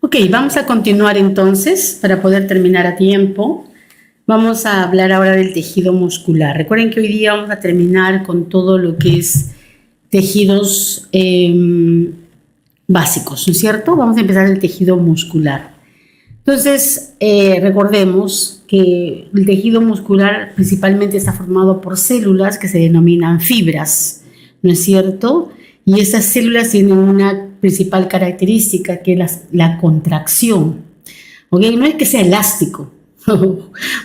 Ok, vamos a continuar entonces para poder terminar a tiempo. Vamos a hablar ahora del tejido muscular. Recuerden que hoy día vamos a terminar con todo lo que es tejidos básicos, ¿no es cierto? Vamos a empezar el tejido muscular. Entonces, recordemos que el tejido muscular principalmente está formado por células que se denominan fibras, ¿no es cierto? Y estas células tienen una principal característica que es la contracción. ¿Okay? No es que sea elástico.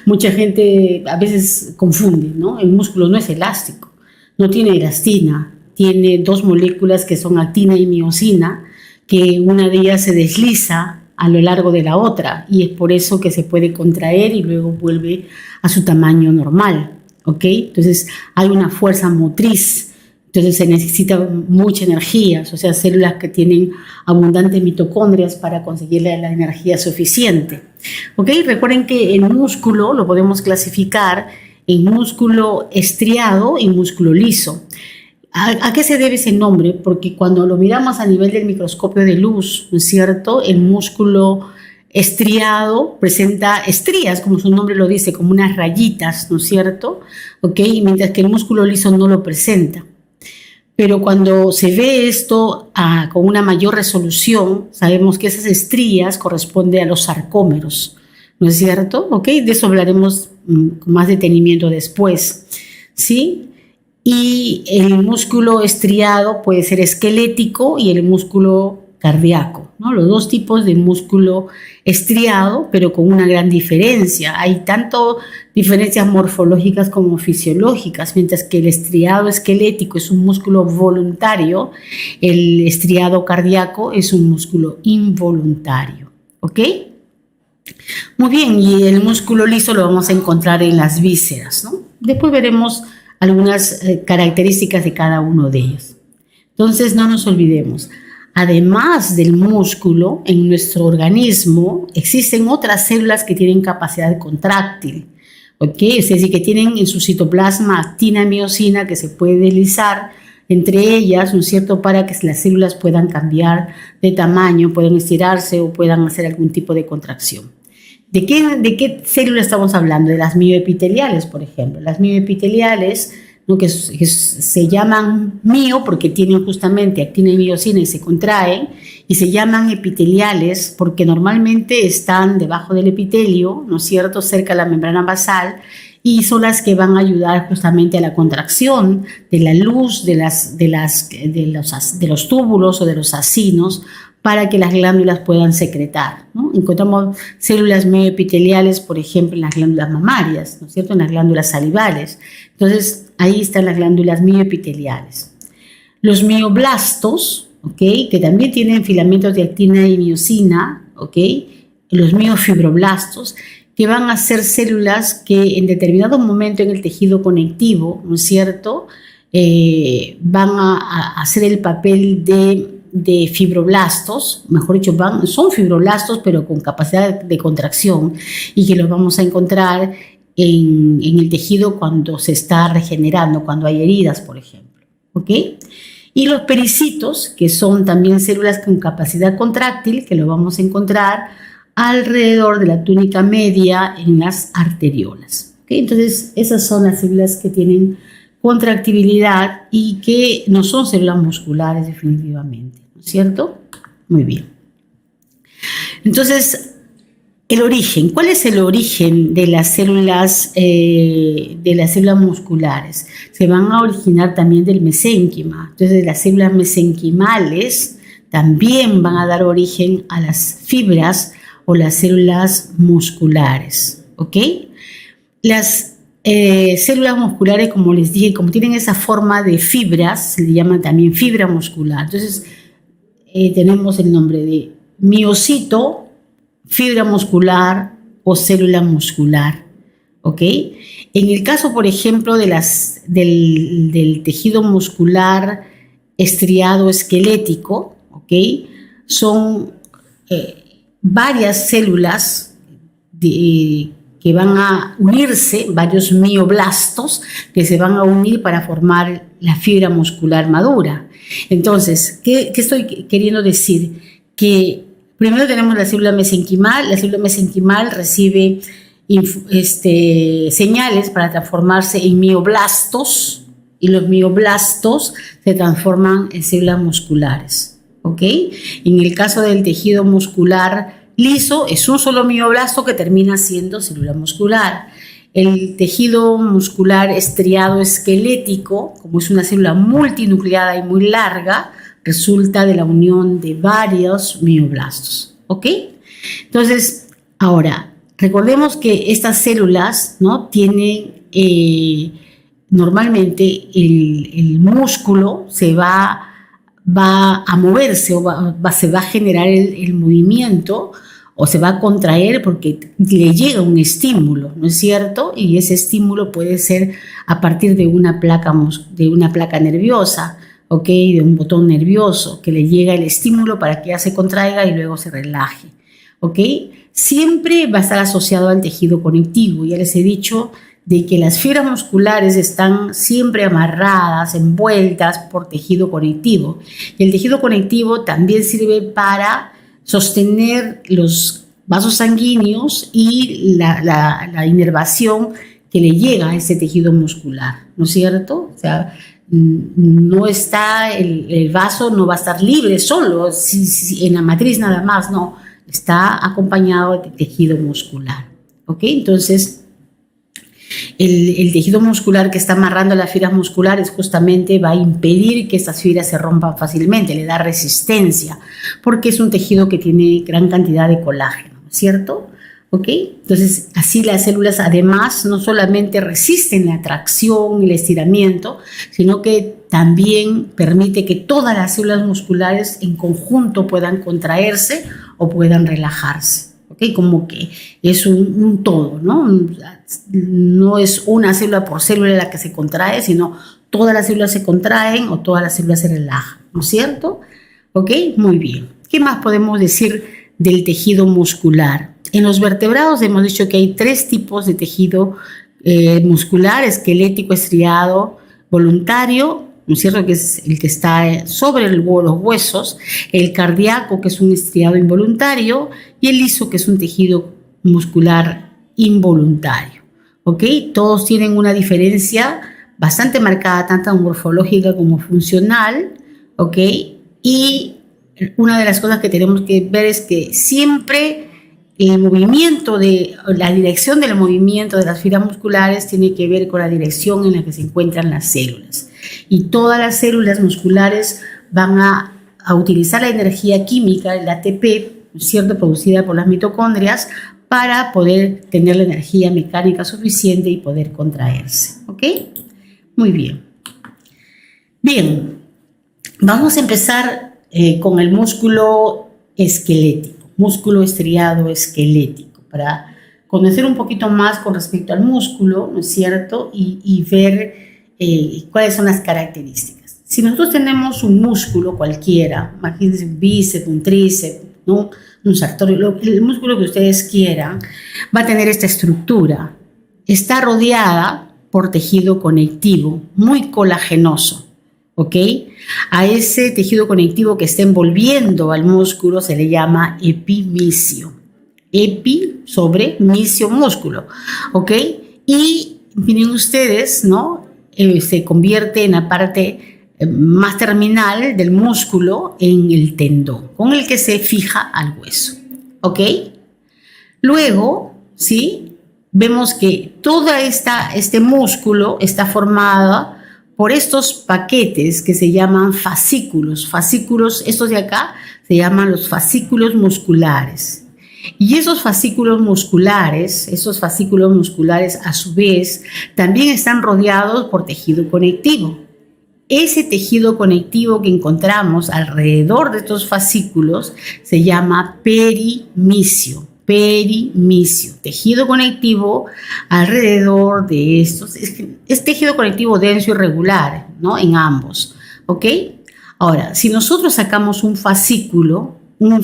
Mucha gente a veces confunde, ¿no? El músculo no es elástico, no tiene elastina, tiene dos moléculas que son actina y miosina, que una de ellas se desliza a lo largo de la otra y es por eso que se puede contraer y luego vuelve a su tamaño normal, ¿ok? Entonces hay una fuerza motriz. Entonces se necesita mucha energía, o sea, células que tienen abundantes mitocondrias para conseguir la energía suficiente. ¿Ok? Recuerden que el músculo lo podemos clasificar en músculo estriado y músculo liso. ¿A qué se debe ese nombre? Porque cuando lo miramos a nivel del microscopio de luz, ¿no es cierto? El músculo estriado presenta estrías, como su nombre lo dice, como unas rayitas, ¿no es cierto? ¿Ok? Mientras que el músculo liso no lo presenta. Pero cuando se ve esto con una mayor resolución, sabemos que esas estrías corresponden a los sarcómeros, ¿no es cierto? ¿Ok? De eso hablaremos con más detenimiento después, ¿sí? Y el músculo estriado puede ser esquelético y el músculo cardíaco, ¿no? Los dos tipos de músculo estriado, pero con una gran diferencia. Hay tanto diferencias morfológicas como fisiológicas, mientras que el estriado esquelético es un músculo voluntario, el estriado cardíaco es un músculo involuntario, ¿ok? Muy bien, y el músculo liso lo vamos a encontrar en las vísceras, ¿no? Después veremos algunas características de cada uno de ellos. Entonces, no nos olvidemos. Además del músculo, en nuestro organismo existen otras células que tienen capacidad contráctil, ¿ok? Es decir, que tienen en su citoplasma actina y miosina que se puede deslizar entre ellas, ¿no es cierto?, para que las células puedan cambiar de tamaño, puedan estirarse o puedan hacer algún tipo de contracción. ¿De qué células estamos hablando? De las mioepiteliales, por ejemplo. Las mioepiteliales, ¿no? que se llaman mio porque tienen justamente actina y miosina y se contraen, y se llaman epiteliales porque normalmente están debajo del epitelio, ¿no es cierto?, cerca de la membrana basal, y son las que van a ayudar justamente a la contracción de la luz de los túbulos o de los acinos para que las glándulas puedan secretar, ¿no? Encontramos células mioepiteliales, por ejemplo, en las glándulas mamarias, ¿no es cierto?, en las glándulas salivales. Entonces, ahí están las glándulas mioepiteliales. Los mioblastos, ¿ok?, que también tienen filamentos de actina y miosina, ¿ok?, los miofibroblastos, que van a ser células que en determinado momento en el tejido conectivo, ¿no es cierto?, van a hacer el papel de fibroblastos, mejor dicho, son fibroblastos pero con capacidad de contracción, y que los vamos a encontrar en el tejido cuando se está regenerando, cuando hay heridas, por ejemplo, ¿ok? Y los pericitos, que son también células con capacidad contráctil, que lo vamos a encontrar alrededor de la túnica media en las arteriolas, ¿ok? Entonces, esas son las células que tienen contractibilidad y que no son células musculares definitivamente, ¿no es cierto? Muy bien. Entonces, el origen. ¿Cuál es el origen de las células musculares? Se van a originar también del mesénquima. Entonces, las células mesenquimales también van a dar origen a las fibras o las células musculares, ¿ok? Las células musculares, como les dije, como tienen esa forma de fibras, se le llama también fibra muscular. Entonces, tenemos el nombre de miocito, fibra muscular o célula muscular, ¿ok? En el caso, por ejemplo, del tejido muscular estriado esquelético, ¿ok?, son varias células que van a unirse, varios mioblastos que se van a unir para formar la fibra muscular madura. Entonces, ¿qué estoy queriendo decir? Que Primero tenemos la célula mesenquimal. La célula mesenquimal recibe señales para transformarse en mioblastos, y los mioblastos se transforman en células musculares, ¿ok? En el caso del tejido muscular liso, es un solo mioblasto que termina siendo célula muscular. El tejido muscular estriado esquelético, como es una célula multinucleada y muy larga, resulta de la unión de varios mioblastos, ¿ok? Entonces, ahora, recordemos que estas células, ¿no?, tienen, normalmente el músculo se va a moverse o se va a generar el movimiento o se va a contraer porque le llega un estímulo, ¿no es cierto? Y ese estímulo puede ser a partir de una placa nerviosa, ¿ok? De un botón nervioso que le llega el estímulo para que ya se contraiga y luego se relaje, ¿ok? Siempre va a estar asociado al tejido conectivo. Ya les he dicho de que las fibras musculares están siempre amarradas, envueltas por tejido conectivo. Y el tejido conectivo también sirve para sostener los vasos sanguíneos y la inervación que le llega a ese tejido muscular, ¿no es cierto? O sea, no está el vaso no va a estar libre solo en la matriz nada más, no, está acompañado de tejido muscular, ¿ok? Entonces, el tejido muscular que está amarrando las fibras musculares justamente va a impedir que estas fibras se rompan fácilmente, le da resistencia, porque es un tejido que tiene gran cantidad de colágeno, ¿cierto? ¿Ok? Entonces, así las células además no solamente resisten la tracción y el estiramiento, sino que también permite que todas las células musculares en conjunto puedan contraerse o puedan relajarse. ¿Ok? Como que es un todo, ¿no? No es una célula por célula la que se contrae, sino todas las células se contraen o todas las células se relajan, ¿no es cierto? ¿Ok? Muy bien. ¿Qué más podemos decir del tejido muscular? En los vertebrados hemos dicho que hay 3 tipos de tejido muscular: esquelético, estriado, voluntario, ¿no es cierto?, que es el que está sobre los huesos; el cardíaco, que es un estriado involuntario; y el liso, que es un tejido muscular involuntario. ¿Ok? Todos tienen una diferencia bastante marcada, tanto morfológica como funcional. ¿Ok? Y una de las cosas que tenemos que ver es que siempre la dirección del movimiento de las fibras musculares tiene que ver con la dirección en la que se encuentran las células. Y todas las células musculares van a utilizar la energía química, el ATP, ¿cierto?, producida por las mitocondrias, para poder tener la energía mecánica suficiente y poder contraerse. ¿Ok? Muy bien. Bien, vamos a empezar con el músculo esquelético. Músculo estriado esquelético, para conocer un poquito más con respecto al músculo, ¿no es cierto? Y ver cuáles son las características. Si nosotros tenemos un músculo cualquiera, imagínense un bíceps, un tríceps, ¿no?, un sartorio, el músculo que ustedes quieran, va a tener esta estructura. Está rodeada por tejido conectivo, muy colagenoso. ¿Ok? A ese tejido conectivo que está envolviendo al músculo se le llama epimisio. Epi sobre misio, músculo. ¿Ok? Y miren ustedes, ¿no? Se convierte en la parte más terminal del músculo en el tendón, con el que se fija al hueso. ¿Ok? Luego, ¿sí?, vemos que todo este músculo está formado por estos paquetes que se llaman fascículos. Fascículos, estos de acá, se llaman los fascículos musculares. Y esos fascículos musculares a su vez, también están rodeados por tejido conectivo. Ese tejido conectivo que encontramos alrededor de estos fascículos se llama perimisio. Perimisio, tejido conectivo alrededor de estos. Es tejido conectivo denso y regular, ¿no?, en ambos. ¿Ok? Ahora, si nosotros sacamos un fascículo, ¿no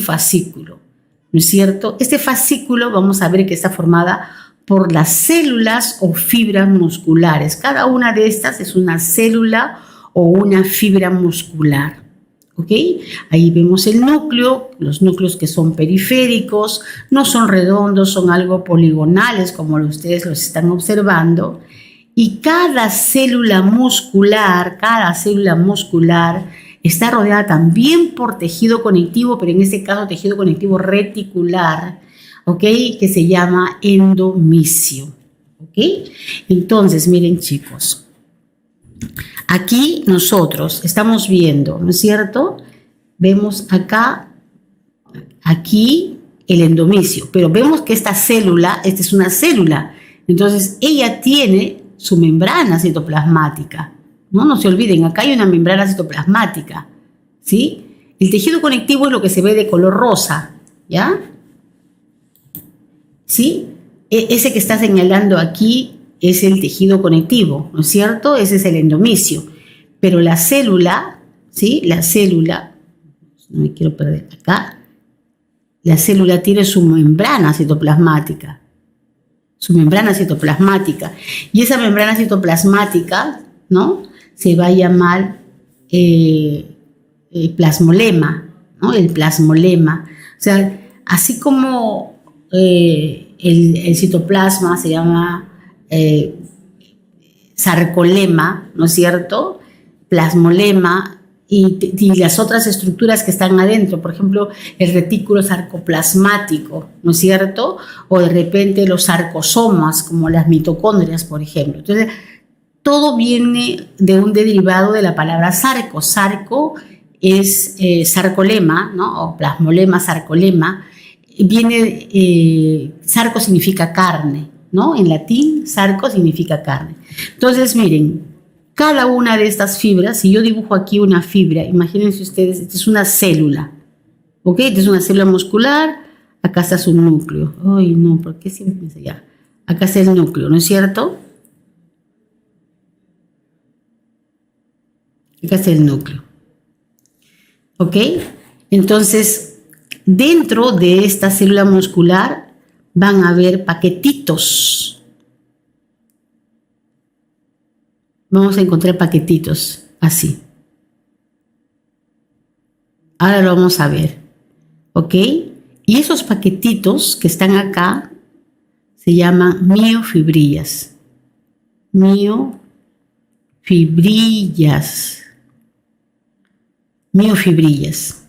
es cierto? Este fascículo vamos a ver que está formada por las células o fibras musculares. Cada una de estas es una célula o una fibra muscular. ¿ok? Ahí vemos el núcleo, los núcleos que son periféricos, no son redondos, son algo poligonales, como ustedes los están observando. Y cada célula muscular está rodeada también por tejido conectivo, pero en este caso tejido conectivo reticular, ¿ok? Que se llama endomisio, ¿ok? Entonces, miren chicos, aquí nosotros estamos viendo, ¿no es cierto? Vemos acá, aquí el endomisio, pero vemos que esta es una célula, entonces ella tiene su membrana citoplasmática, ¿no? No se olviden, acá hay una membrana citoplasmática, ¿sí? El tejido conectivo es lo que se ve de color rosa, ¿ya? ¿Sí? Ese que está señalando aquí es el tejido conectivo, ¿no es cierto? Ese es el endomisio. Pero la célula, ¿sí? La célula, no me quiero perder acá, la célula tiene su membrana citoplasmática. Y esa membrana citoplasmática, ¿no? Se va a llamar plasmolema, ¿no? El plasmolema. O sea, así como el citoplasma se llama sarcolema, ¿no es cierto? Plasmolema y las otras estructuras que están adentro, por ejemplo, el retículo sarcoplasmático, ¿no es cierto? O de repente los sarcosomas, como las mitocondrias, por ejemplo. Entonces, todo viene de un derivado de la palabra sarco. Sarco es sarcolema, ¿no? O plasmolema, sarcolema. Sarco significa carne, ¿no? En latín, sarco significa carne. Entonces, miren, cada una de estas fibras, si yo dibujo aquí una fibra, imagínense ustedes, esta es una célula, ¿ok? Esta es una célula muscular, acá está su núcleo. Ay, no, ¿por qué siempre me dice ya? Acá está el núcleo, ¿no es cierto? Acá está el núcleo, ¿ok? Entonces, dentro de esta célula muscular van a haber paquetitos. Vamos a encontrar paquetitos así. Ahora lo vamos a ver, ¿ok? Y esos paquetitos que están acá se llaman miofibrillas. Miofibrillas.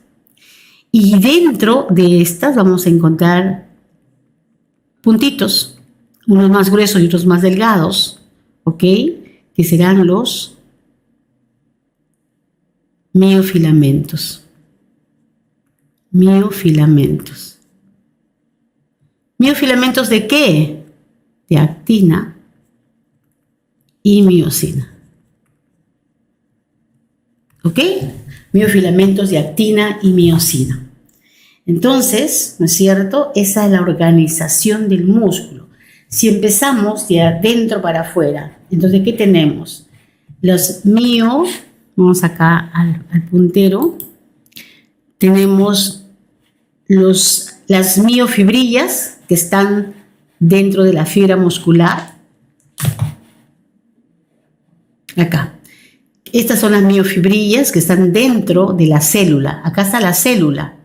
Y dentro de estas vamos a encontrar puntitos, unos más gruesos y otros más delgados, ¿ok? Que serán los miofilamentos. ¿Miofilamentos de qué? De actina y miosina. ¿Ok? Miofilamentos de actina y miosina. Entonces, ¿no es cierto? Esa es la organización del músculo. Si empezamos de adentro para afuera, entonces, ¿qué tenemos? Los vamos acá al puntero, tenemos las miofibrillas que están dentro de la fibra muscular. Acá. Estas son las miofibrillas que están dentro de la célula. Acá está la célula.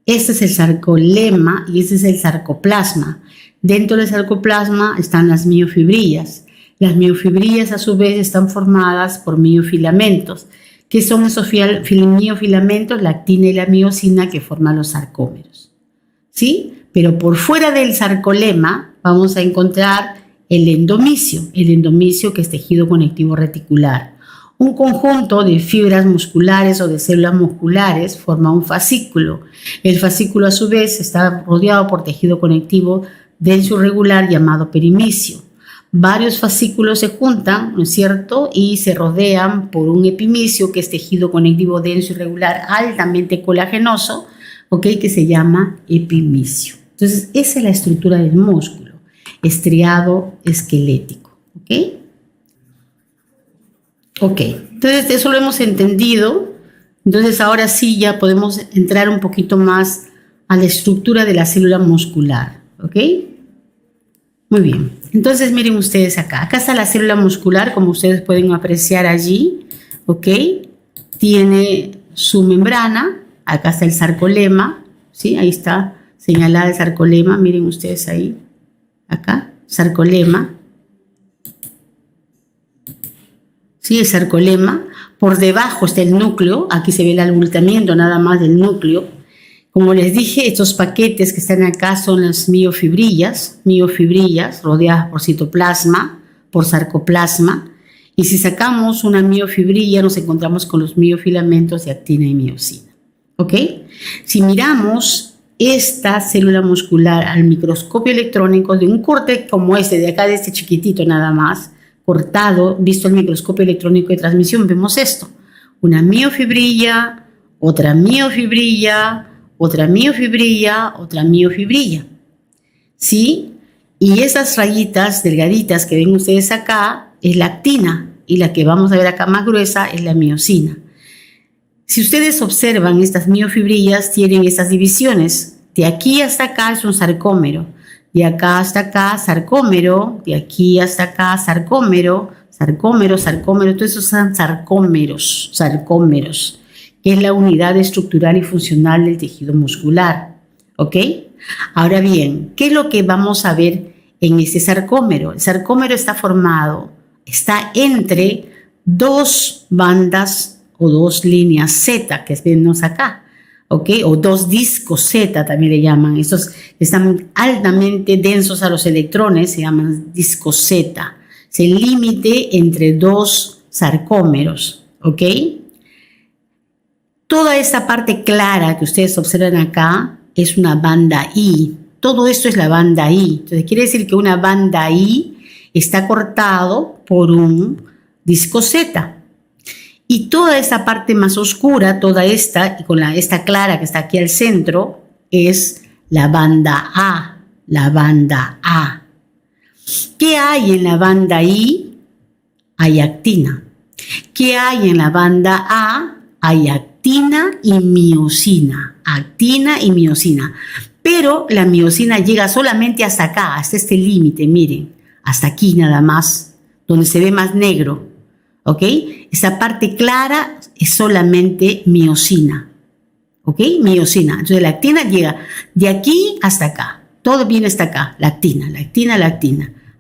Este es el sarcolema y este es el sarcoplasma. Dentro del sarcoplasma están las miofibrillas. Las miofibrillas a su vez están formadas por miofilamentos. ¿Qué son esos miofilamentos? La actina y la miosina que forman los sarcómeros. ¿Sí? Pero por fuera del sarcolema vamos a encontrar el endomisio que es tejido conectivo reticular. Un conjunto de fibras musculares o de células musculares forma un fascículo. El fascículo a su vez está rodeado por tejido conectivo denso irregular llamado perimisio. Varios fascículos se juntan, ¿no es cierto? Y se rodean por un epimisio que es tejido conectivo denso irregular altamente colagenoso, ¿ok? Que se llama epimisio. Entonces, esa es la estructura del músculo, estriado esquelético, ¿ok? Ok, entonces eso lo hemos entendido. Entonces ahora sí ya podemos entrar un poquito más a la estructura de la célula muscular, ¿ok? Muy bien, entonces miren ustedes acá está la célula muscular, como ustedes pueden apreciar allí, ¿ok? Tiene su membrana. Acá está el sarcolema, ¿sí? Ahí está señalada el sarcolema, miren ustedes ahí, acá, sarcolema. ¿Sí? El sarcolema. Por debajo está el núcleo, aquí se ve el abultamiento nada más del núcleo. Como les dije, estos paquetes que están acá son las miofibrillas rodeadas por citoplasma, por sarcoplasma. Y si sacamos una miofibrilla, nos encontramos con los miofilamentos de actina y miosina. ¿Ok? Si miramos esta célula muscular al microscopio electrónico de un corte como este, de acá, de este chiquitito nada más, cortado, visto el microscopio electrónico de transmisión, vemos esto. Una miofibrilla, otra miofibrilla, otra miofibrilla, otra miofibrilla. ¿Sí? Y esas rayitas delgaditas que ven ustedes acá es la actina y la que vamos a ver acá más gruesa es la miosina. Si ustedes observan, estas miofibrillas tienen estas divisiones. De aquí hasta acá es un sarcómero. De acá hasta acá, sarcómero. De aquí hasta acá, sarcómero. Sarcómero, sarcómero. Todos esos son sarcómeros, que es la unidad estructural y funcional del tejido muscular. ¿Ok? Ahora bien, ¿qué es lo que vamos a ver en este sarcómero? El sarcómero está entre dos bandas o dos líneas Z que vemos acá, ¿ok? O dos discos Z también le llaman. Estos están altamente densos a los electrones, se llaman discos Z. Es el límite entre dos sarcómeros, ¿ok? Toda esta parte clara que ustedes observan acá es una banda I. Todo esto es la banda I. Entonces quiere decir que una banda I está cortado por un disco Z. Y toda esta parte más oscura, toda esta, y con esta clara que está aquí al centro, es la banda A. La banda A. ¿Qué hay en la banda I? Hay actina. ¿Qué hay en la banda A? Hay actina y miosina. Actina y miosina. Pero la miosina llega solamente hasta acá, hasta este límite, miren. Hasta aquí nada más, donde se ve más negro. ¿Ok? Esa parte clara es solamente miosina. ¿Ok? Miosina. Entonces la actina llega de aquí hasta acá. Todo viene hasta acá. La actina.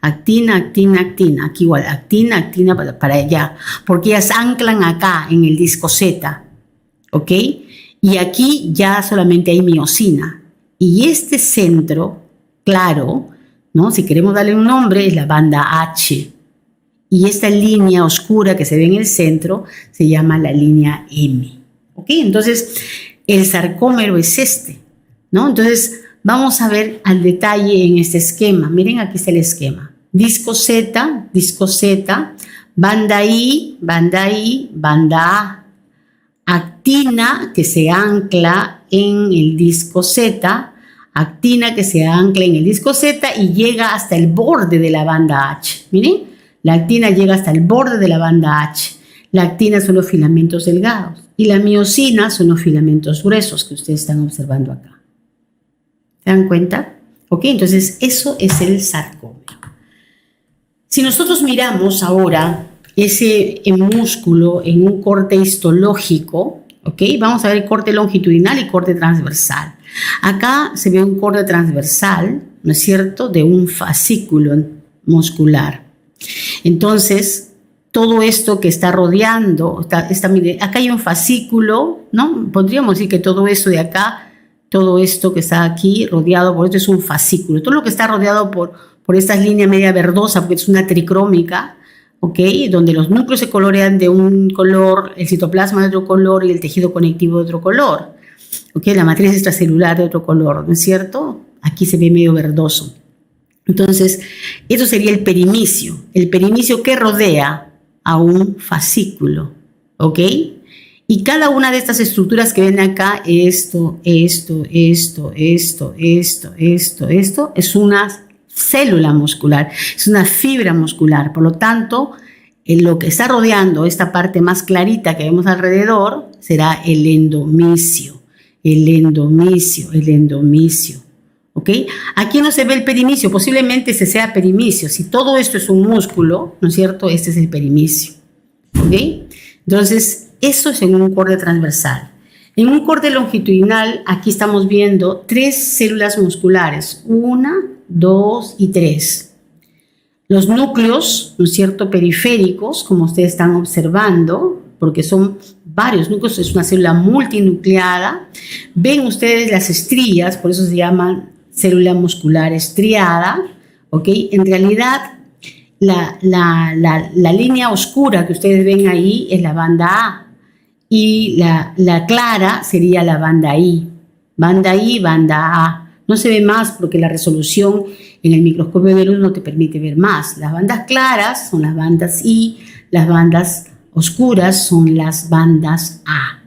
Actina, actina, actina. Aquí igual. Actina para allá. Porque ellas anclan acá en el disco Z. ¿Ok? Y aquí ya solamente hay miosina. Y este centro claro, ¿no? Si queremos darle un nombre, es la banda H. Y esta línea oscura que se ve en el centro se llama la línea M. ¿Ok? Entonces, el sarcómero es este, ¿no? Entonces, vamos a ver al detalle en este esquema. Miren, aquí está el esquema. Disco Z, banda I, banda A. Actina que se ancla en el disco Z, actina que se ancla en el disco Z y llega hasta el borde de la banda H. Miren. La actina llega hasta el borde de la banda H. La actina son los filamentos delgados y la miosina son los filamentos gruesos que ustedes están observando acá. ¿Se dan cuenta? ¿Ok? Entonces, eso es el sarcómero. Si nosotros miramos ahora ese músculo en un corte histológico, ¿ok? Vamos a ver el corte longitudinal y corte transversal. Acá se ve un corte transversal, ¿no es cierto?, de un fascículo muscular. Entonces, todo esto que está rodeando, acá hay un fascículo, ¿no? Podríamos decir que todo eso de acá, todo esto que está aquí rodeado por esto es un fascículo. Todo lo que está rodeado por estas líneas media verdosa, porque es una tricrómica, ¿ok? Donde los núcleos se colorean de un color, el citoplasma de otro color y el tejido conectivo de otro color, ¿ok? La matriz extracelular de otro color, ¿no es cierto? Aquí se ve medio verdoso. Entonces, eso sería el perimecio que rodea a un fascículo, ¿ok? Y cada una de estas estructuras que ven acá, esto, es una célula muscular, es una fibra muscular. Por lo tanto, lo que está rodeando esta parte más clarita que vemos alrededor será el endomisio. ¿Ok? Aquí no se ve el perimecio, posiblemente ese sea perimecio. Si todo esto es un músculo, ¿no es cierto? Este es el perimecio. ¿Ok? Entonces, eso es en un corte transversal. En un corte longitudinal, aquí estamos viendo 3 células musculares, 1, 2 y 3. Los núcleos, ¿no es cierto?, periféricos, como ustedes están observando, porque son varios núcleos, es una célula multinucleada. Ven ustedes las estrías, por eso se llaman célula muscular estriada, ¿ok? En realidad, la línea oscura que ustedes ven ahí es la banda A, y la clara sería la banda I. Banda I, banda A. No se ve más porque la resolución en el microscopio de luz no te permite ver más. Las bandas claras son las bandas I, las bandas oscuras son las bandas A.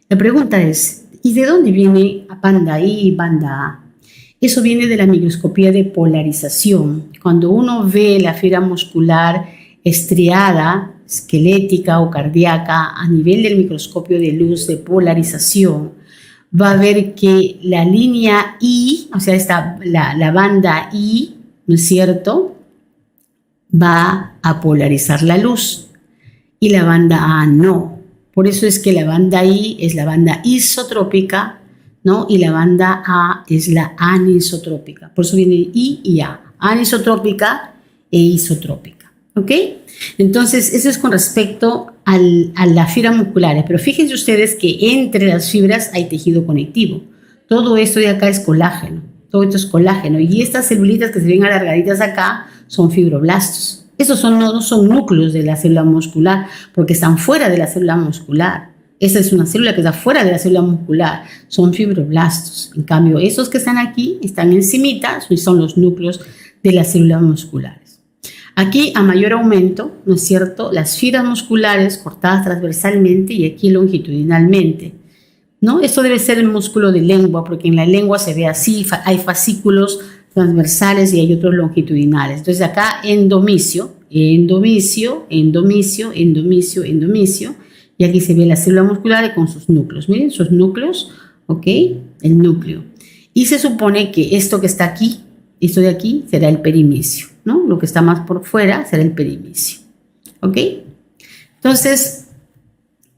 La pregunta es, ¿y de dónde viene banda I y banda A? Eso viene de la microscopía de polarización. Cuando uno ve la fibra muscular estriada, esquelética o cardíaca a nivel del microscopio de luz de polarización, va a ver que la línea I, o sea, la banda I, ¿no es cierto?, va a polarizar la luz y la banda A no. Por eso es que la banda I es la banda isotrópica, ¿no? Y la banda A es la anisotrópica. Por eso viene I y A. Anisotrópica e isotrópica. ¿Ok? Entonces, eso es con respecto a las fibras musculares. Pero fíjense ustedes que entre las fibras hay tejido conectivo. Todo esto de acá es colágeno. Todo esto es colágeno. Y estas celulitas que se ven alargaditas acá son fibroblastos. Esos no son núcleos de la célula muscular porque están fuera de la célula muscular. Esa es una célula que está fuera de la célula muscular. Son fibroblastos. En cambio, esos que están aquí están encimita y son los núcleos de las células musculares. Aquí, a mayor aumento, ¿no es cierto?, las fibras musculares cortadas transversalmente y aquí longitudinalmente, ¿no? Esto debe ser el músculo de lengua, porque en la lengua se ve así, hay fascículos transversales y hay otros longitudinales. Entonces, acá endomicio, endomicio, endomicio, endomicio, endomicio, y aquí se ve la célula muscular con sus núcleos. Miren, sus núcleos, ¿ok? El núcleo. Y se supone que esto que está aquí, esto de aquí, será el perimicio, ¿no? Lo que está más por fuera será el perimicio, ¿ok? Entonces,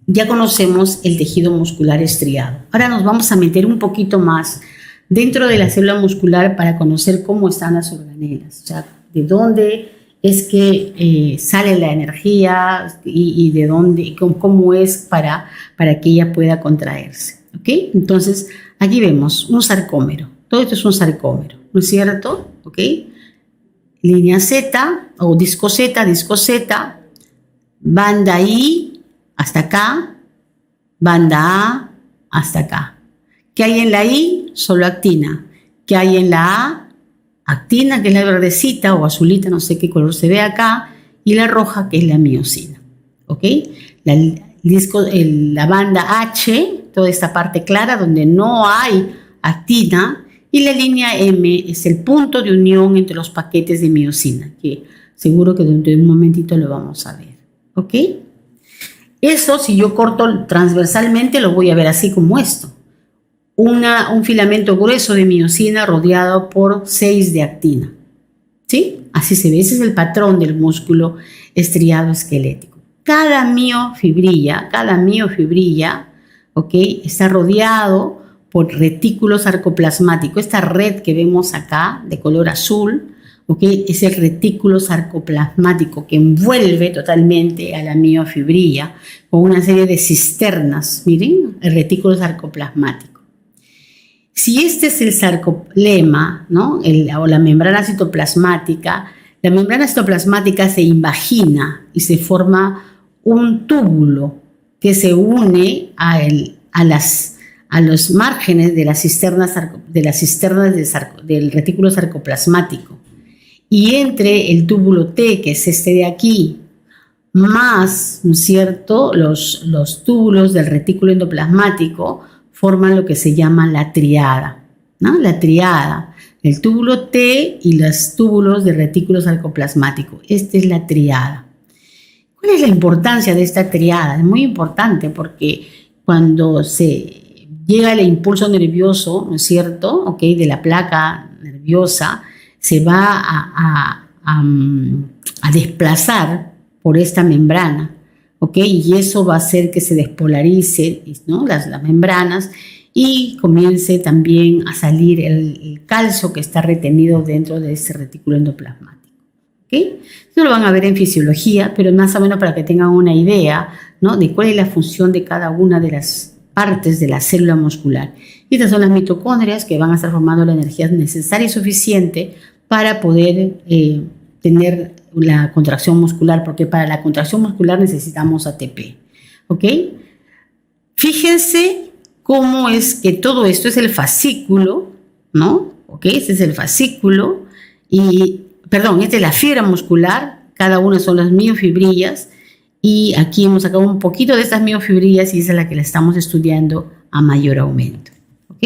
ya conocemos el tejido muscular estriado. Ahora nos vamos a meter un poquito más dentro de la célula muscular para conocer cómo están las organelas, o sea, de dónde es que sale la energía y de dónde, cómo es para que ella pueda contraerse, ¿ok? Entonces, aquí vemos un sarcómero. Todo esto es un sarcómero, ¿no es cierto? ¿Ok? Línea Z o disco Z, banda I hasta acá, banda A hasta acá. ¿Qué hay en la I? Solo actina. ¿Qué hay en la A? Actina, que es la verdecita o azulita, no sé qué color se ve acá, y la roja, que es la miosina. ¿Ok? La banda H, toda esta parte clara donde no hay actina, y la línea M es el punto de unión entre los paquetes de miosina, que seguro que dentro de un momentito lo vamos a ver. ¿Ok? Eso, si yo corto transversalmente, lo voy a ver así como esto. Un filamento grueso de miosina rodeado por 6 de actina. ¿Sí? Así se ve. Ese es el patrón del músculo estriado esquelético. Cada miofibrilla, ¿ok?, está rodeado por retículo sarcoplasmático. Esta red que vemos acá, de color azul, ¿ok?, es el retículo sarcoplasmático que envuelve totalmente a la miofibrilla con una serie de cisternas. Miren, el retículo sarcoplasmático. Si este es el sarcolema, ¿no?, o la membrana citoplasmática, la membrana citoplasmática se invagina y se forma un túbulo que se une a los márgenes de las cisternas del retículo sarcoplasmático. Y entre el túbulo T, que es este de aquí, más, ¿no es cierto?, los túbulos del retículo endoplasmático forman lo que se llama la triada, ¿no? La triada, el túbulo T y los túbulos del retículo sarcoplasmático. Esta es la triada. ¿Cuál es la importancia de esta triada? Es muy importante porque cuando se llega el impulso nervioso, ¿no es cierto?, ¿ok?, de la placa nerviosa, se va a desplazar por esta membrana, ¿ok? Y eso va a hacer que se despolarice, ¿no? las membranas y comience también a salir el calcio que está retenido dentro de ese retículo endoplasmático. ¿Ok? Eso lo van a ver en fisiología, pero más o menos para que tengan una idea, ¿no? de cuál es la función de cada una de las partes de la célula muscular. Y estas son las mitocondrias que van a estar formando la energía necesaria y suficiente para poder tener la contracción muscular, porque para la contracción muscular necesitamos ATP. ¿Ok? Fíjense cómo es que todo esto es el fascículo, ¿no? ¿Ok? Este es el fascículo esta es la fibra muscular, cada una son las miofibrillas, y aquí hemos sacado un poquito de estas miofibrillas y esa es la que la estamos estudiando a mayor aumento. ¿Ok?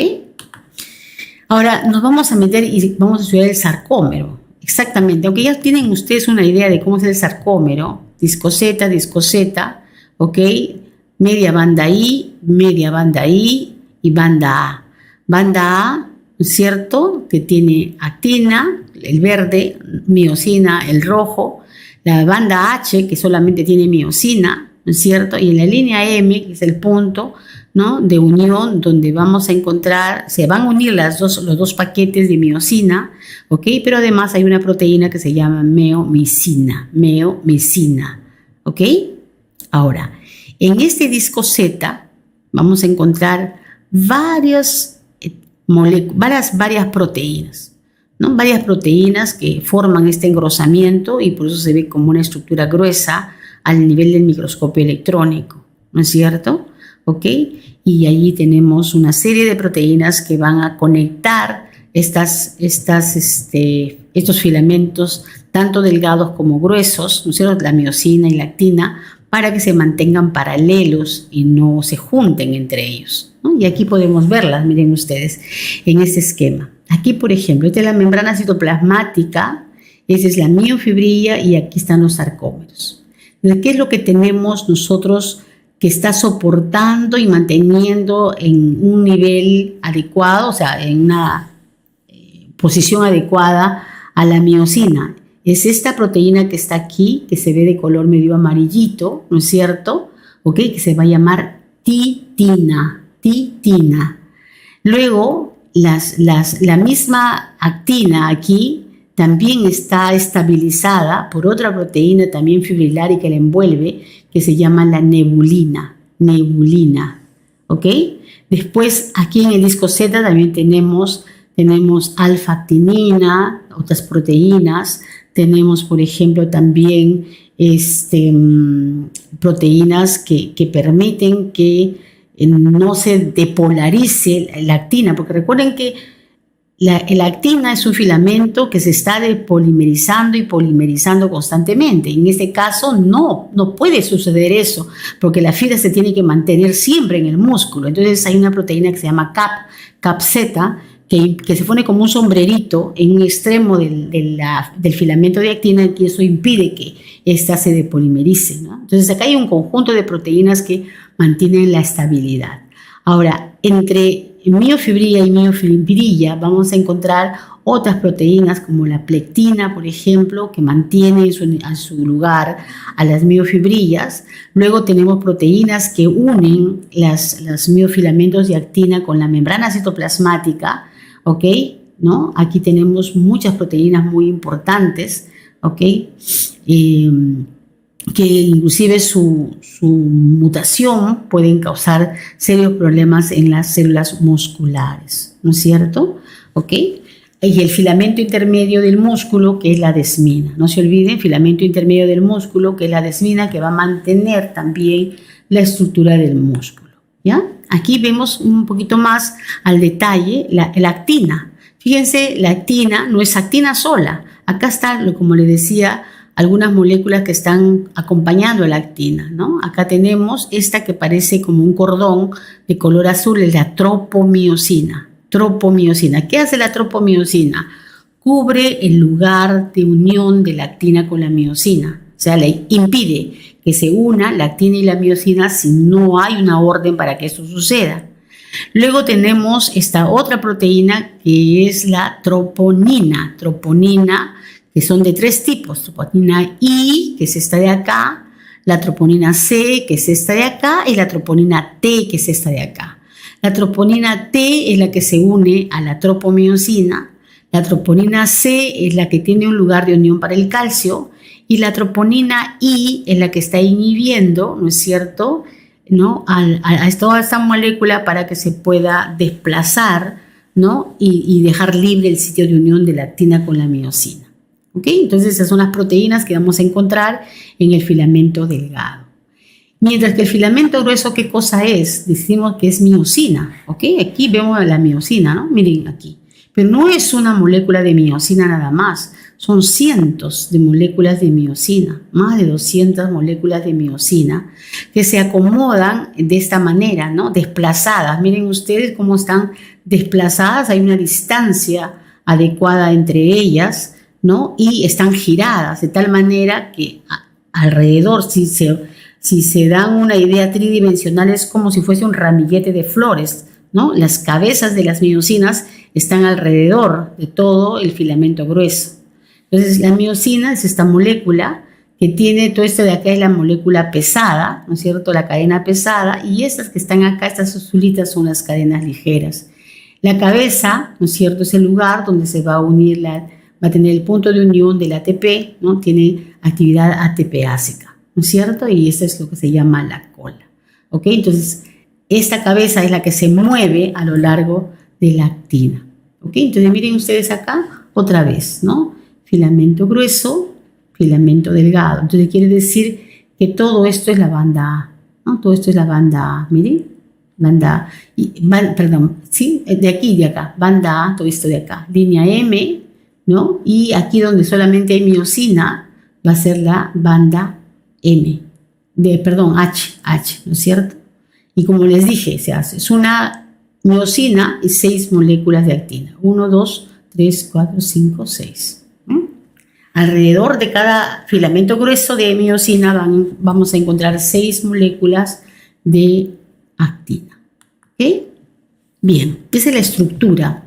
Ahora nos vamos a meter y vamos a estudiar el sarcómero. Exactamente, aunque ya tienen ustedes una idea de cómo es el sarcómero, disco Z, ¿ok? Media banda I y banda A. Banda A, ¿no es cierto?, que tiene actina, el verde, miosina, el rojo. La banda H, que solamente tiene miosina, ¿no es cierto? Y en la línea M, que es el punto, ¿no?, de unión, donde vamos a encontrar, se van a unir los dos paquetes de miosina, ¿ok? Pero además hay una proteína que se llama meomicina, ¿ok? Ahora, en este disco Z vamos a encontrar varias proteínas, ¿no? Varias proteínas que forman este engrosamiento y por eso se ve como una estructura gruesa al nivel del microscopio electrónico, ¿no es cierto? ¿Ok? Y allí tenemos una serie de proteínas que van a conectar estos filamentos, tanto delgados como gruesos, ¿no es cierto?, la miosina y la actina, para que se mantengan paralelos y no se junten entre ellos, ¿no? Y aquí podemos verlas, miren ustedes, en este esquema. Aquí, por ejemplo, esta es la membrana citoplasmática, esa es la miofibrilla y aquí están los sarcómeros. ¿Qué es lo que tenemos nosotros que está soportando y manteniendo en un nivel adecuado, o sea, en una posición adecuada a la miosina? Es esta proteína que está aquí, que se ve de color medio amarillito, ¿no es cierto? ¿Ok? Que se va a llamar titina. Luego, la misma actina aquí también está estabilizada por otra proteína también fibrilar y que la envuelve, que se llama la nebulina, ¿ok? Después, aquí en el disco Z también tenemos alfa-actinina, otras proteínas, tenemos, por ejemplo, también proteínas que permiten que no se depolarice la actina, porque recuerden que la actina es un filamento que se está depolimerizando y polimerizando constantemente. En este caso no puede suceder eso, porque la fibra se tiene que mantener siempre en el músculo. Entonces hay una proteína que se llama CAP-Z, que se pone como un sombrerito en un extremo del filamento de actina, y eso impide que ésta se depolimerice, ¿no? Entonces acá hay un conjunto de proteínas que mantienen la estabilidad. Ahora, entre miofibrilla y miofibrilla vamos a encontrar otras proteínas como la plectina, por ejemplo, que mantiene a su lugar a las miofibrillas. Luego tenemos proteínas que unen los miofilamentos de actina con la membrana citoplasmática, ¿ok? ¿No? Aquí tenemos muchas proteínas muy importantes, ¿ok? Que inclusive su mutación pueden causar serios problemas en las células musculares, ¿no es cierto? ¿Ok? Y el filamento intermedio del músculo, que es la desmina. No se olviden, filamento intermedio del músculo, que es la desmina, que va a mantener también la estructura del músculo, ¿ya? Aquí vemos un poquito más al detalle la actina. Fíjense, la actina no es actina sola. Acá está, como les decía, algunas moléculas que están acompañando a la actina, ¿no? Acá tenemos esta que parece como un cordón de color azul, es la tropomiosina. ¿Qué hace la tropomiosina? Cubre el lugar de unión de la actina con la miosina. O sea, le impide que se una la actina y la miosina si no hay una orden para que eso suceda. Luego tenemos esta otra proteína que es la troponina, que son de tres tipos: troponina I, que es esta de acá, la troponina C, que es esta de acá, y la troponina T, que es esta de acá. La troponina T es la que se une a la tropomiosina, la troponina C es la que tiene un lugar de unión para el calcio, y la troponina I es la que está inhibiendo, ¿no es cierto?, ¿no?, a toda esta molécula para que se pueda desplazar, ¿no?, y dejar libre el sitio de unión de la actina con la miosina. ¿Ok? Entonces esas son las proteínas que vamos a encontrar en el filamento delgado. Mientras que el filamento grueso, ¿qué cosa es? Decimos que es miosina. ¿Ok? Aquí vemos la miosina, ¿no? Miren aquí. Pero no es una molécula de miosina nada más. Son cientos de moléculas de miosina, más de 200 moléculas de miosina que se acomodan de esta manera, ¿no? Desplazadas. Miren ustedes cómo están desplazadas. Hay una distancia adecuada entre ellas, ¿no? Y están giradas de tal manera que alrededor, si se dan una idea tridimensional, es como si fuese un ramillete de flores, ¿no? Las cabezas de las miosinas están alrededor de todo el filamento grueso. Entonces, la miosina es esta molécula que tiene todo esto de acá, es la molécula pesada, ¿no es cierto?, la cadena pesada, y estas que están acá, estas azulitas, son las cadenas ligeras. La cabeza, ¿no es cierto?, es el lugar donde se va a unir, va a tener el punto de unión del ATP, ¿no? Tiene actividad ATPásica, ¿no es cierto? Y esto es lo que se llama la cola. ¿Ok? Entonces, esta cabeza es la que se mueve a lo largo de la actina. ¿Ok? Entonces, miren ustedes acá, otra vez, ¿no? Filamento grueso, filamento delgado. Entonces, quiere decir que todo esto es la banda A, ¿no? Todo esto es la banda A, miren. Banda A, perdón, ¿sí? De aquí y de acá. Banda A, todo esto de acá. Línea M, ¿no? Y aquí donde solamente hay miosina, va a ser la banda H, ¿no es cierto? Y como les dije, se hace, es una miosina y 6 moléculas de actina. 1, 2, 3, 4, 5, 6. Alrededor de cada filamento grueso de miosina vamos a encontrar 6 moléculas de actina. ¿Ok? Bien, esa es la estructura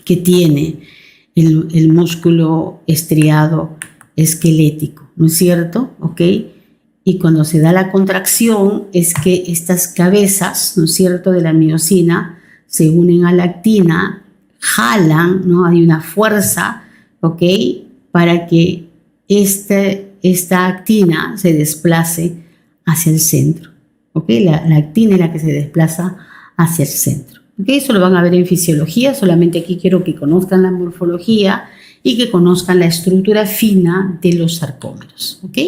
que tiene el músculo estriado esquelético, ¿no es cierto? ¿Ok? Y cuando se da la contracción es que estas cabezas, ¿no es cierto?, de la miosina se unen a la actina, jalan, ¿no? Hay una fuerza, ¿ok?, para que esta actina se desplace hacia el centro. ¿Ok? La actina es la que se desplaza hacia el centro. ¿Ok? Eso lo van a ver en fisiología, solamente aquí quiero que conozcan la morfología y que conozcan la estructura fina de los sarcómeros. ¿Ok?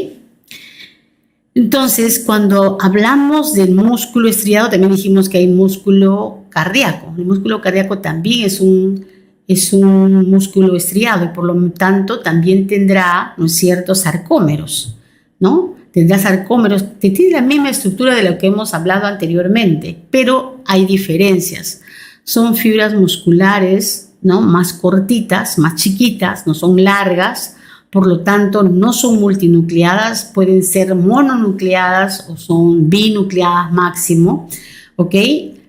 Entonces, cuando hablamos del músculo estriado, también dijimos que hay músculo cardíaco. El músculo cardíaco también es un músculo estriado y por lo tanto también tendrá, ¿no es cierto?, sarcómeros, ¿no? Tendrá sarcómeros que tienen la misma estructura de lo que hemos hablado anteriormente, pero hay diferencias. Son fibras musculares, ¿no?, más cortitas, más chiquitas, no son largas, por lo tanto no son multinucleadas, pueden ser mononucleadas o son binucleadas máximo, ¿ok?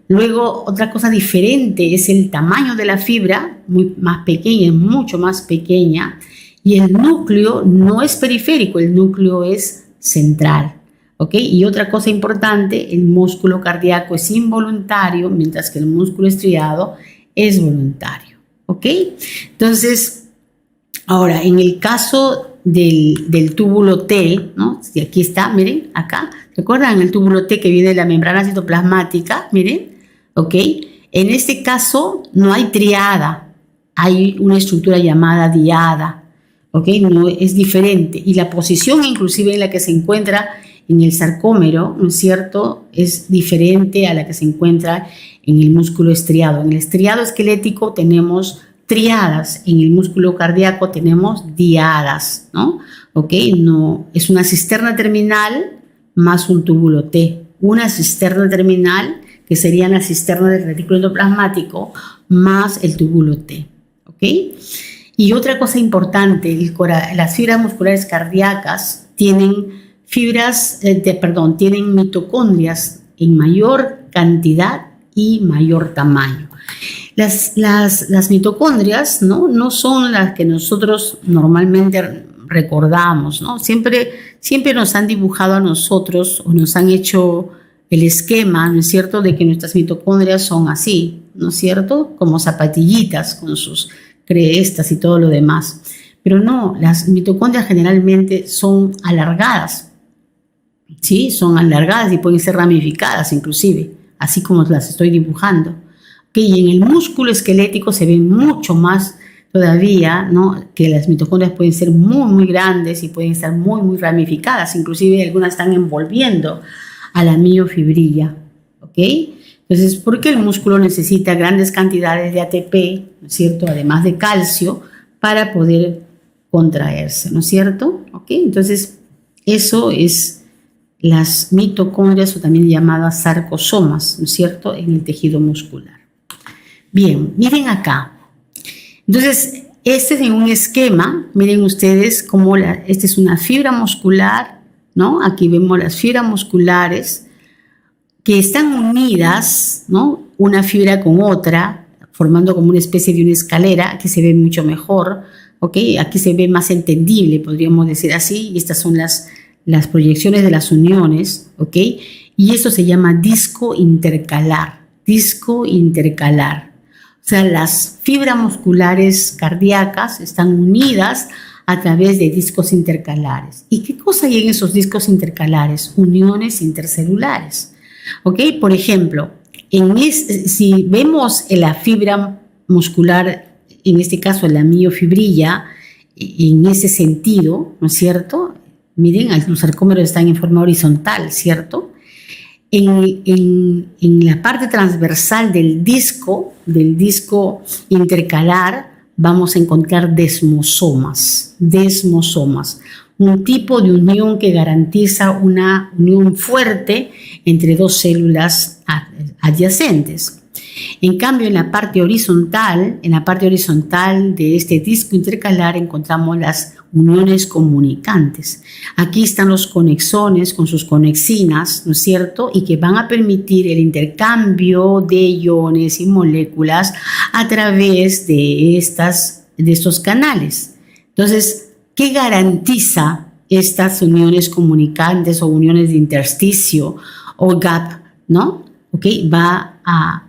Luego, otra cosa diferente es el tamaño de la fibra, más pequeña, mucho más pequeña, y el núcleo no es periférico, el núcleo es central, ¿ok? Y otra cosa importante, el músculo cardíaco es involuntario, mientras que el músculo estriado es voluntario, ¿ok? Entonces, ahora, en el caso del túbulo T, ¿no? Y aquí está, miren, acá, ¿recuerdan el túbulo T que viene de la membrana citoplasmática? Miren. ¿Ok? En este caso no hay triada, hay una estructura llamada diada, ¿ok? No, es diferente. Y la posición inclusive en la que se encuentra en el sarcómero, ¿no es cierto?, es diferente a la que se encuentra en el músculo estriado. En el estriado esquelético tenemos triadas, en el músculo cardíaco tenemos diadas, ¿no? ¿Ok? No, es una cisterna terminal más un túbulo T. Una cisterna terminal que sería la cisterna del retículo endoplasmático, más el túbulo T. ¿Ok? Y otra cosa importante, las fibras musculares cardíacas tienen tienen mitocondrias en mayor cantidad y mayor tamaño. Las mitocondrias, ¿no?, no son las que nosotros normalmente recordamos, ¿no? Siempre nos han dibujado a nosotros o nos han hecho el esquema, ¿no es cierto?, de que nuestras mitocondrias son así, ¿no es cierto?, como zapatillitas con sus crestas y todo lo demás. Pero no, las mitocondrias generalmente son alargadas, ¿sí? Son alargadas y pueden ser ramificadas inclusive, así como las estoy dibujando. Y en el músculo esquelético se ve mucho más todavía, ¿no?, que las mitocondrias pueden ser muy, muy grandes y pueden estar muy, muy ramificadas. Inclusive algunas están envolviendo a la miofibrilla, ¿ok? Entonces, porque el músculo necesita grandes cantidades de ATP, ¿no es cierto?, además de calcio, para poder contraerse, ¿no es cierto? ¿Ok? Entonces, eso es las mitocondrias o también llamadas sarcosomas, ¿no es cierto?, en el tejido muscular. Bien, miren acá. Entonces, este es en un esquema, miren ustedes cómo esta es una fibra muscular, ¿no? Aquí vemos las fibras musculares que están unidas, ¿no?, una fibra con otra, formando como una especie de una escalera. Aquí se ve mucho mejor, ¿ok? Aquí se ve más entendible, podríamos decir así, y estas son las proyecciones de las uniones, ¿ok? Y eso se llama disco intercalar, O sea, las fibras musculares cardíacas están unidas a través de discos intercalares. ¿Y qué cosa hay en esos discos intercalares? Uniones intercelulares, ¿ok? Por ejemplo, si vemos la fibra muscular, en este caso la miofibrilla, en ese sentido, ¿no es cierto? Miren, los sarcómeros están en forma horizontal, ¿cierto? En la parte transversal del disco intercalar, vamos a encontrar desmosomas, un tipo de unión que garantiza una unión fuerte entre dos células adyacentes. En cambio, en la parte horizontal de este disco intercalar encontramos las uniones comunicantes. Aquí están los conexones con sus conexinas, ¿no es cierto?, y que van a permitir el intercambio de iones y moléculas a través de estos canales. Entonces, ¿qué garantiza estas uniones comunicantes o uniones de intersticio o gap, ¿no? ¿Okay? Va a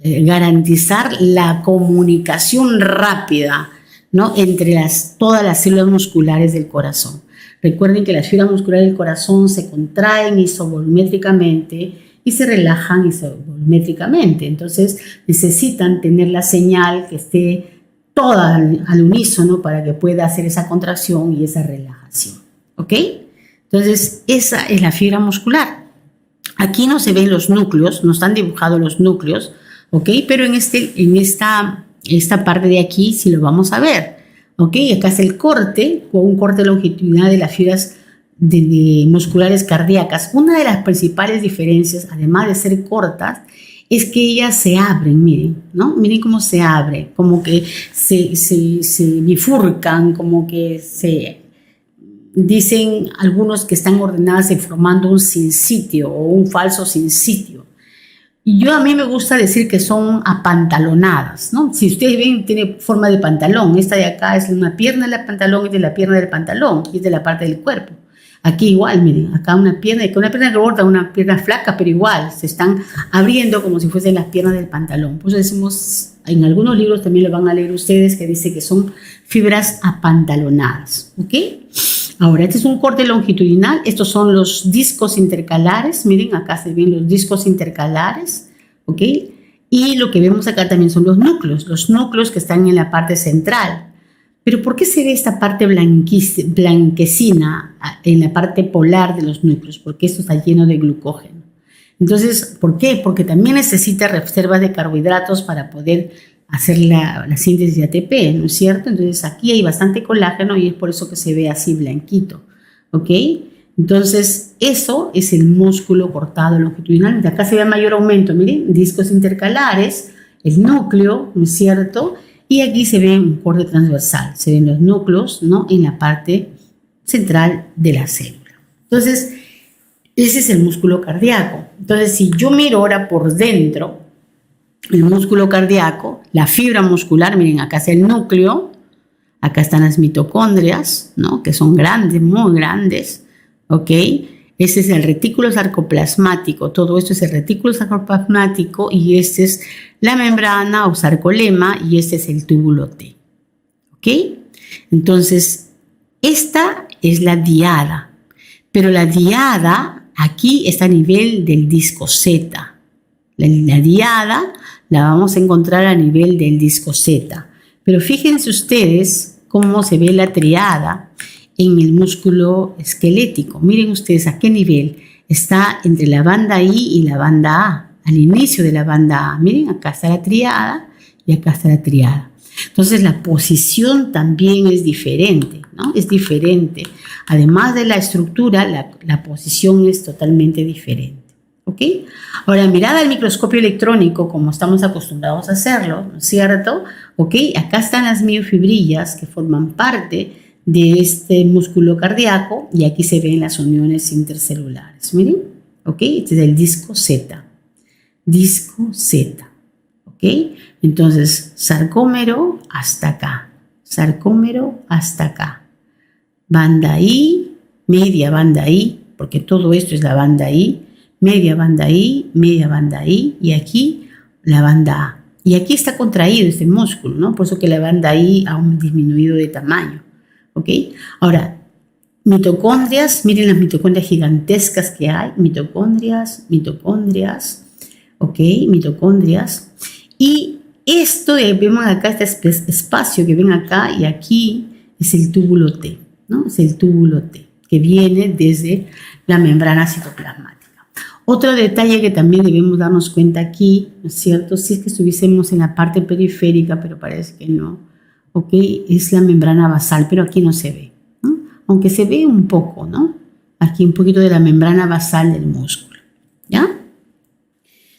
garantizar la comunicación rápida, ¿no?, entre todas las células musculares del corazón. Recuerden que las fibras musculares del corazón se contraen isovolumétricamente y se relajan isovolumétricamente. Entonces necesitan tener la señal que esté toda al unísono para que pueda hacer esa contracción y esa relajación. ¿Ok? Entonces esa es la fibra muscular. Aquí no se ven los núcleos, no están dibujados los núcleos, ¿ok? Pero en esta parte de aquí sí lo vamos a ver, ¿ok? Acá está el corte, con un corte longitudinal de las fibras musculares cardíacas. Una de las principales diferencias, además de ser cortas, es que ellas se abren, miren, ¿no? Miren cómo se abre, como que se bifurcan, como que dicen algunos que están ordenadas y formando un sinsitio o un falso sinsitio. Y a mí me gusta decir que son apantalonadas, ¿no? Si ustedes ven, tiene forma de pantalón. Esta de acá es una pierna del pantalón, es de la pierna del pantalón, y es de la parte del cuerpo. Aquí igual, miren, acá una pierna gorda, una pierna flaca, pero igual, se están abriendo como si fuesen las piernas del pantalón. Por eso decimos, en algunos libros también lo van a leer ustedes, que dice que son fibras apantalonadas, ¿ok? Ahora, este es un corte longitudinal. Estos son los discos intercalares. Miren, acá se ven los discos intercalares, ¿ok? Y lo que vemos acá también son los núcleos que están en la parte central. Pero ¿por qué se ve esta parte blanquecina en la parte polar de los núcleos? Porque esto está lleno de glucógeno. Entonces, ¿por qué? Porque también necesita reservas de carbohidratos para poder hacer la síntesis de ATP, ¿no es cierto? Entonces aquí hay bastante colágeno y es por eso que se ve así blanquito, ¿ok? Entonces eso es el músculo cortado longitudinal. De acá se ve mayor aumento, miren, discos intercalares, el núcleo, ¿no es cierto? Y aquí se ve un corte transversal, se ven los núcleos, ¿no?, en la parte central de la célula. Entonces, ese es el músculo cardíaco. Entonces, si yo miro ahora por dentro, el músculo cardíaco, la fibra muscular, miren, acá es el núcleo, Acá están las mitocondrias, ¿no? Que son grandes, muy grandes, ¿ok? Este es el retículo sarcoplasmático, todo esto es el retículo sarcoplasmático y este es la membrana o sarcolema y este es el túbulo T, ¿ok? Entonces, esta es la diada, pero la diada aquí está a nivel del disco Z. La diada la vamos a encontrar a nivel del disco Z, pero fíjense ustedes cómo se ve la triada en el músculo esquelético. Miren ustedes a qué nivel está entre la banda I y la banda A, al inicio de la banda A. Miren, acá está la triada y acá está la triada. Entonces la posición también es diferente, ¿no? Es diferente. Además de la estructura, la posición es totalmente diferente. ¿Ok? Ahora, mirad al microscopio electrónico como estamos acostumbrados a hacerlo, ¿no es cierto? ¿Ok? Acá están las miofibrillas que forman parte de este músculo cardíaco y aquí se ven las uniones intercelulares. Miren, ¿ok? Este es el disco Z. Disco Z. ¿Ok? Entonces, sarcómero hasta acá. Sarcómero hasta acá. Banda I, media banda I, porque todo esto es la banda I. Media banda I y aquí la banda A. Y aquí está contraído este músculo, ¿no? Por eso que la banda I ha disminuido de tamaño, ¿ok? Ahora, mitocondrias, miren las mitocondrias gigantescas que hay, mitocondrias, ¿ok? Mitocondrias. Y esto, vemos acá este espacio que ven acá y aquí es el túbulo T, ¿no? Es el túbulo T que viene desde la membrana citoplasmática. Otro detalle que también debemos darnos cuenta aquí, ¿no es cierto? Si es que estuviésemos en la parte periférica, pero parece que no, ¿ok? Es la membrana basal, pero aquí no se ve, ¿no? Aunque se ve un poco, ¿no? Aquí un poquito de la membrana basal del músculo, ¿ya?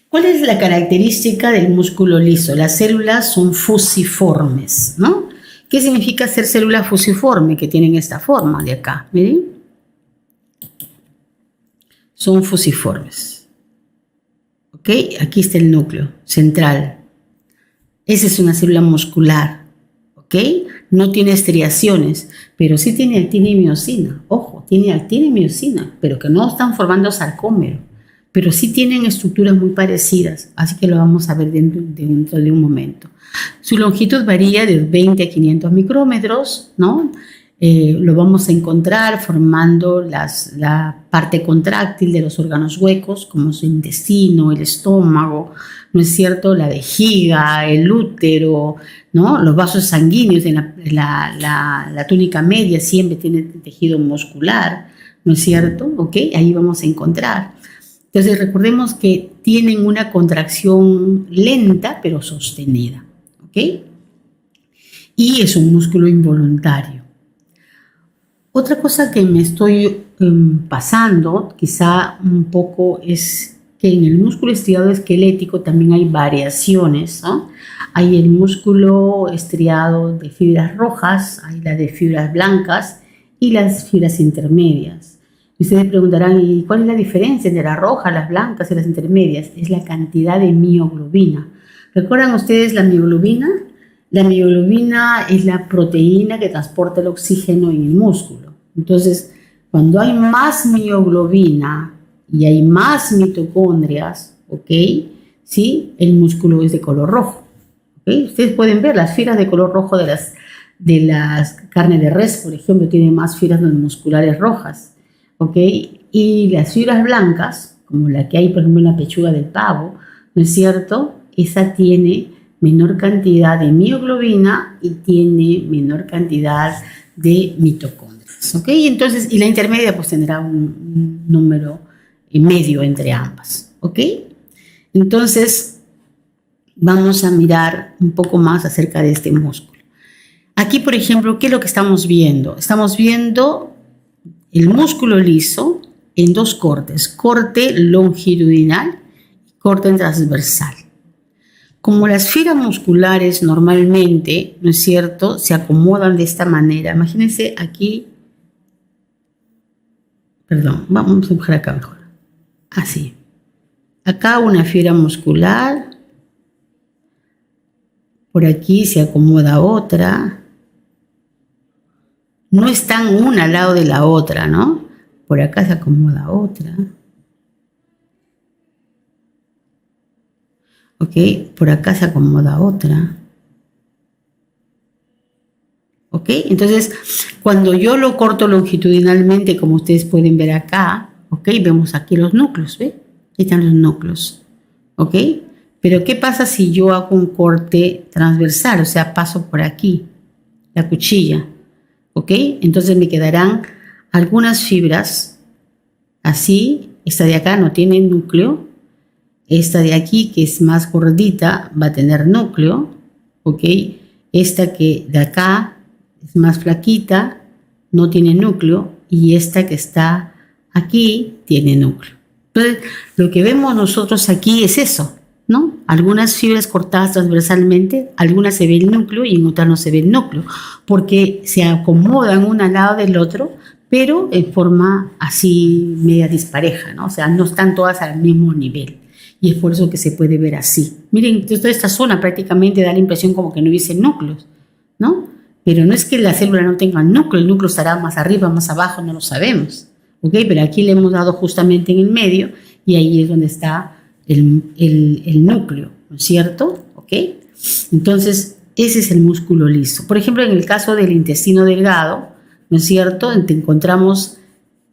¿Cuál es la característica del músculo liso? Las células son fusiformes, ¿no? ¿Qué significa ser célula fusiforme? Que tienen esta forma de acá, miren. Son fusiformes. ¿Ok? Aquí está el núcleo central. Esa es una célula muscular. ¿Ok? No tiene estriaciones, pero sí tiene actina y miosina. Ojo, tiene actina y miosina, pero que no están formando sarcómero. Pero sí tienen estructuras muy parecidas, así que lo vamos a ver dentro de un momento. Su longitud varía de 20 a 500 micrómetros, ¿no? Lo vamos a encontrar formando la parte contráctil de los órganos huecos, como su intestino, el estómago, ¿no es cierto? La vejiga, el útero, ¿no? Los vasos sanguíneos en la túnica media siempre tiene tejido muscular, ¿no es cierto? ¿Ok? Ahí vamos a encontrar. Entonces recordemos que tienen una contracción lenta pero sostenida, ¿ok? Y es un músculo involuntario. Otra cosa que me estoy pasando, quizá un poco, es que en el músculo estriado esquelético también hay variaciones, ¿no? Hay el músculo estriado de fibras rojas, hay la de fibras blancas y las fibras intermedias. Y ustedes preguntarán, ¿y cuál es la diferencia entre las rojas, las blancas y las intermedias? Es la cantidad de mioglobina. ¿Recuerdan ustedes la mioglobina? La mioglobina es la proteína que transporta el oxígeno en el músculo. Entonces, cuando hay más mioglobina y hay más mitocondrias, ¿ok? ¿Sí? El músculo es de color rojo. ¿Okay? Ustedes pueden ver las fibras de color rojo de las carnes de res, por ejemplo, tienen más fibras musculares rojas, ¿ok? Y las fibras blancas, como la que hay, por ejemplo, en la pechuga del pavo, ¿no es cierto? Esa tiene menor cantidad de mioglobina y tiene menor cantidad de mitocondrias, ¿ok? Entonces, y la intermedia pues tendrá un número medio entre ambas, ¿ok? Entonces, vamos a mirar un poco más acerca de este músculo. Aquí, por ejemplo, ¿qué es lo que estamos viendo? Estamos viendo el músculo liso en dos cortes, corte longitudinal y corte transversal. Como las fibras musculares normalmente, ¿no es cierto?, se acomodan de esta manera. Imagínense aquí, perdón, vamos a dibujar acá mejor. Así. Acá una fibra muscular. Por aquí se acomoda otra. no están una al lado de la otra, ¿no? Por acá se acomoda otra. Ok, por acá se acomoda otra. Ok, entonces cuando yo lo corto longitudinalmente, como ustedes pueden ver acá, ok, vemos aquí los núcleos, ¿ve? Aquí están los núcleos, ok. Pero ¿qué pasa si yo hago un corte transversal? O sea, paso por aquí, la cuchilla, ok. Entonces me quedarán algunas fibras, así. Esta de acá no tiene núcleo. Esta de aquí, que es más gordita, va a tener núcleo, ok. Esta que de acá es más flaquita, no tiene núcleo, y esta que está aquí tiene núcleo. Entonces, lo que vemos nosotros aquí es eso, ¿no? Algunas fibras cortadas transversalmente, algunas se ve el núcleo y en otras no se ve el núcleo, porque se acomodan una al lado del otro, pero en forma así media dispareja, ¿no? O sea, no están todas al mismo nivel. Y es por eso que se puede ver así. Miren, toda esta zona prácticamente da la impresión como que no hubiese núcleos, ¿no? Pero no es que la célula no tenga núcleo, el núcleo estará más arriba, más abajo, no lo sabemos, ¿ok? Pero aquí le hemos dado justamente en el medio y ahí es donde está el núcleo, ¿no es cierto? ¿Ok? Entonces, ese es el músculo liso. Por ejemplo, en el caso del intestino delgado, ¿no es cierto? Encontramos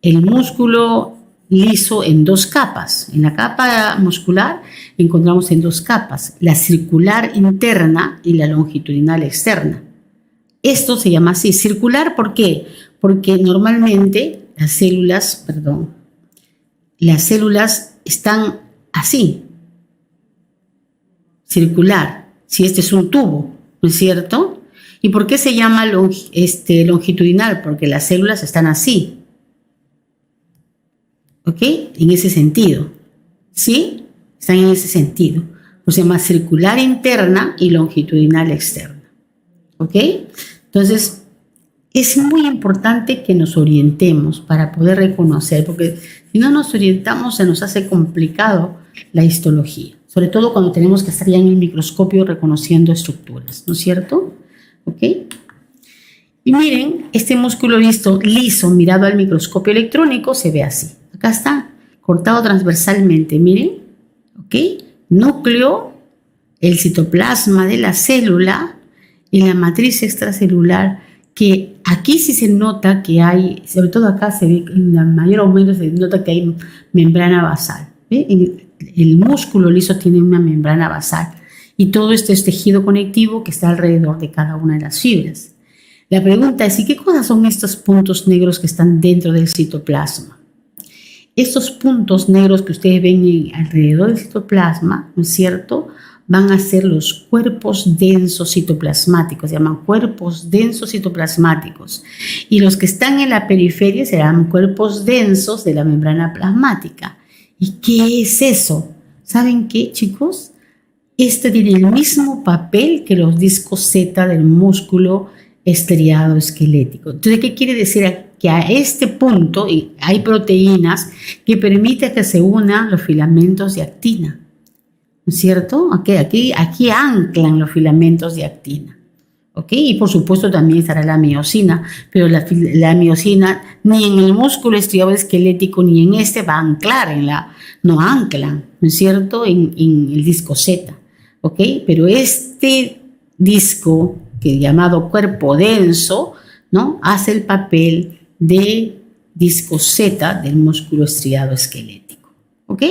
el músculo liso en dos capas. En la capa muscular encontramos en dos capas, la circular interna y la longitudinal externa. Esto se llama así, circular, ¿por qué? Porque normalmente las células están así, circular, si este es un tubo, ¿no es cierto? ¿Y por qué se llama longitudinal? Porque las células están así, ¿ok? En ese sentido, ¿sí? Están en ese sentido. Pues se llama circular interna y longitudinal externa, ¿ok? Entonces, es muy importante que nos orientemos para poder reconocer, porque si no nos orientamos se nos hace complicado la histología, sobre todo cuando tenemos que estar ya en el microscopio reconociendo estructuras, ¿no es cierto? ¿Ok? Y miren, este músculo liso mirado al microscopio electrónico se ve así. Acá está, cortado transversalmente, miren, ¿ok? Núcleo, el citoplasma de la célula y la matriz extracelular, que aquí sí se nota que hay, sobre todo acá se ve, en el mayor aumento se nota que hay membrana basal. ¿Ve? El músculo liso tiene una membrana basal y todo esto es tejido conectivo que está alrededor de cada una de las fibras. La pregunta es, ¿y qué cosas son estos puntos negros que están dentro del citoplasma? Estos puntos negros que ustedes ven alrededor del citoplasma, ¿no es cierto?, van a ser los cuerpos densos citoplasmáticos, se llaman cuerpos densos citoplasmáticos. Y los que están en la periferia serán cuerpos densos de la membrana plasmática. ¿Y qué es eso? ¿Saben qué, chicos? Este tiene el mismo papel que los discos Z del músculo estriado esquelético. Entonces, ¿qué quiere decir? Que a este punto hay proteínas que permiten que se unan los filamentos de actina, ¿no es cierto? Aquí anclan los filamentos de actina, ¿ok? Y por supuesto también estará la miosina, pero la miosina ni en el músculo estriado esquelético ni en este va a anclar, no anclan, ¿no es cierto? En el disco Z, ¿ok? Pero este disco, que es llamado cuerpo denso, ¿no?, hace el papel de disco Z del músculo estriado esquelético, ¿ok?